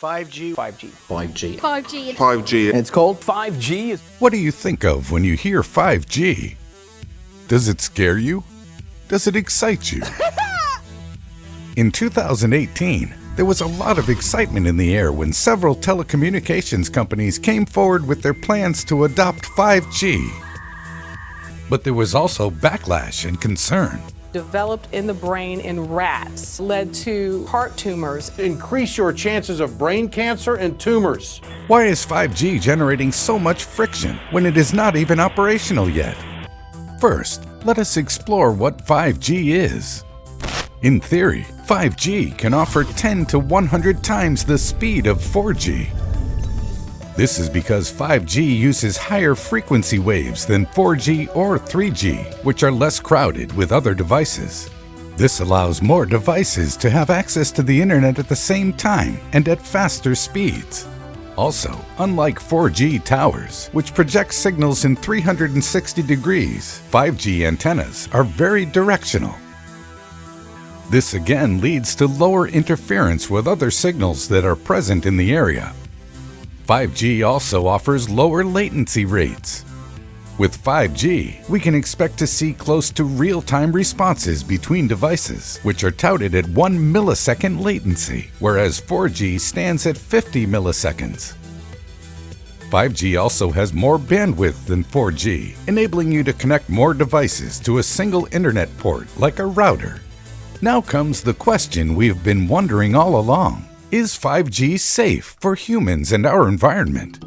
5G. 5G. 5G. 5G. 5G. And it's called 5G. What do you think of when you hear 5G? Does it scare you? Does it excite you? In 2018, there was a lot of excitement in the air when several telecommunications companies came forward with their plans to adopt 5G. But there was also backlash and concern. Developed in the brain in rats, led to heart tumors. Increase your chances of brain cancer and tumors. Why is 5G generating so much friction when it is not even operational yet? First, let us explore what 5G is. In theory, 5G can offer 10 to 100 times the speed of 4G. This is because 5G uses higher frequency waves than 4G or 3G, which are less crowded with other devices. This allows more devices to have access to the internet at the same time and at faster speeds. Also, unlike 4G towers, which project signals in 360 degrees, 5G antennas are very directional. This again leads to lower interference with other signals that are present in the area. 5G also offers lower latency rates. With 5G, we can expect to see close to real-time responses between devices, which are touted at 1 millisecond latency, whereas 4G stands at 50 milliseconds. 5G also has more bandwidth than 4G, enabling you to connect more devices to a single internet port like a router. Now comes the question we've been wondering all along. Is 5G safe for humans and our environment?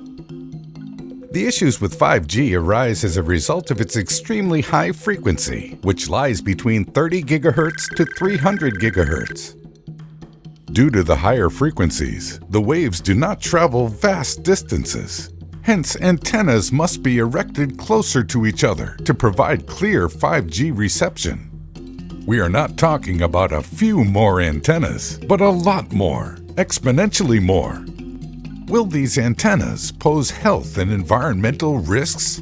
The issues with 5G arise as a result of its extremely high frequency, which lies between 30 GHz to 300 GHz. Due to the higher frequencies, the waves do not travel vast distances. Hence, antennas must be erected closer to each other to provide clear 5G reception. We are not talking about a few more antennas, but a lot more. Exponentially more. Will these antennas pose health and environmental risks?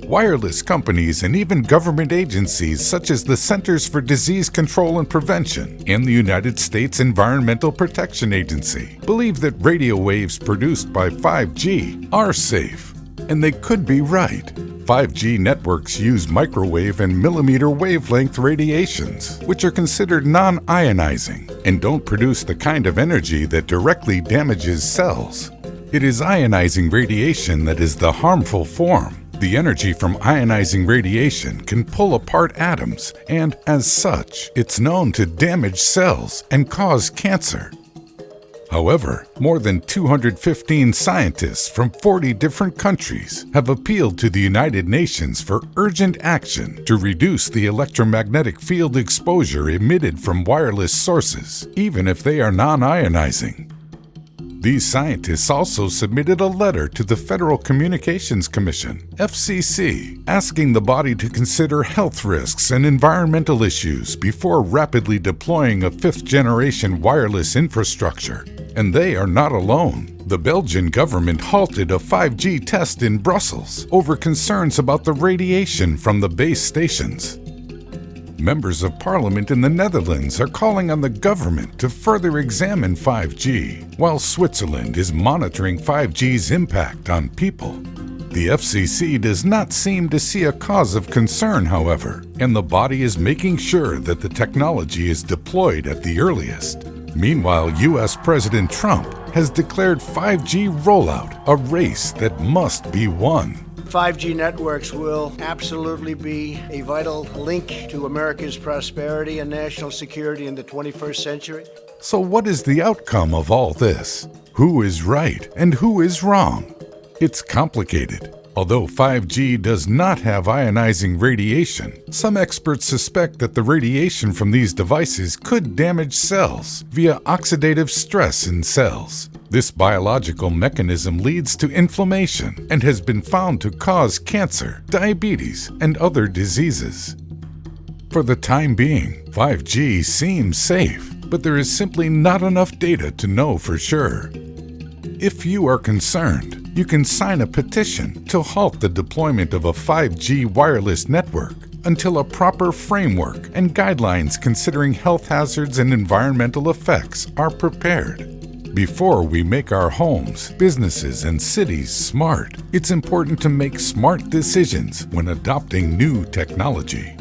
Wireless companies and even government agencies such as the Centers for Disease Control and Prevention and the United States Environmental Protection Agency believe that radio waves produced by 5G are safe, and they could be right. 5G networks use microwave and millimeter wavelength radiations, which are considered non-ionizing and don't produce the kind of energy that directly damages cells. It is ionizing radiation that is the harmful form. The energy from ionizing radiation can pull apart atoms, and as such, it's known to damage cells and cause cancer. However, more than 215 scientists from 40 different countries have appealed to the United Nations for urgent action to reduce the electromagnetic field exposure emitted from wireless sources, even if they are non-ionizing. These scientists also submitted a letter to the Federal Communications Commission, FCC, asking the body to consider health risks and environmental issues before rapidly deploying a fifth-generation wireless infrastructure. And they are not alone. The Belgian government halted a 5G test in Brussels over concerns about the radiation from the base stations. Members of Parliament in the Netherlands are calling on the government to further examine 5G, while Switzerland is monitoring 5G's impact on people. The FCC does not seem to see a cause of concern, however, and the body is making sure that the technology is deployed at the earliest. Meanwhile, U.S. President Trump has declared 5G rollout a race that must be won. 5G networks will absolutely be a vital link to America's prosperity and national security in the 21st century. So what is the outcome of all this? Who is right and who is wrong? It's complicated. Although 5G does not have ionizing radiation, some experts suspect that the radiation from these devices could damage cells via oxidative stress in cells. This biological mechanism leads to inflammation and has been found to cause cancer, diabetes, and other diseases. For the time being, 5G seems safe, but there is simply not enough data to know for sure. If you are concerned, you can sign a petition to halt the deployment of a 5G wireless network until a proper framework and guidelines considering health hazards and environmental effects are prepared. Before we make our homes, businesses, and cities smart, it's important to make smart decisions when adopting new technology.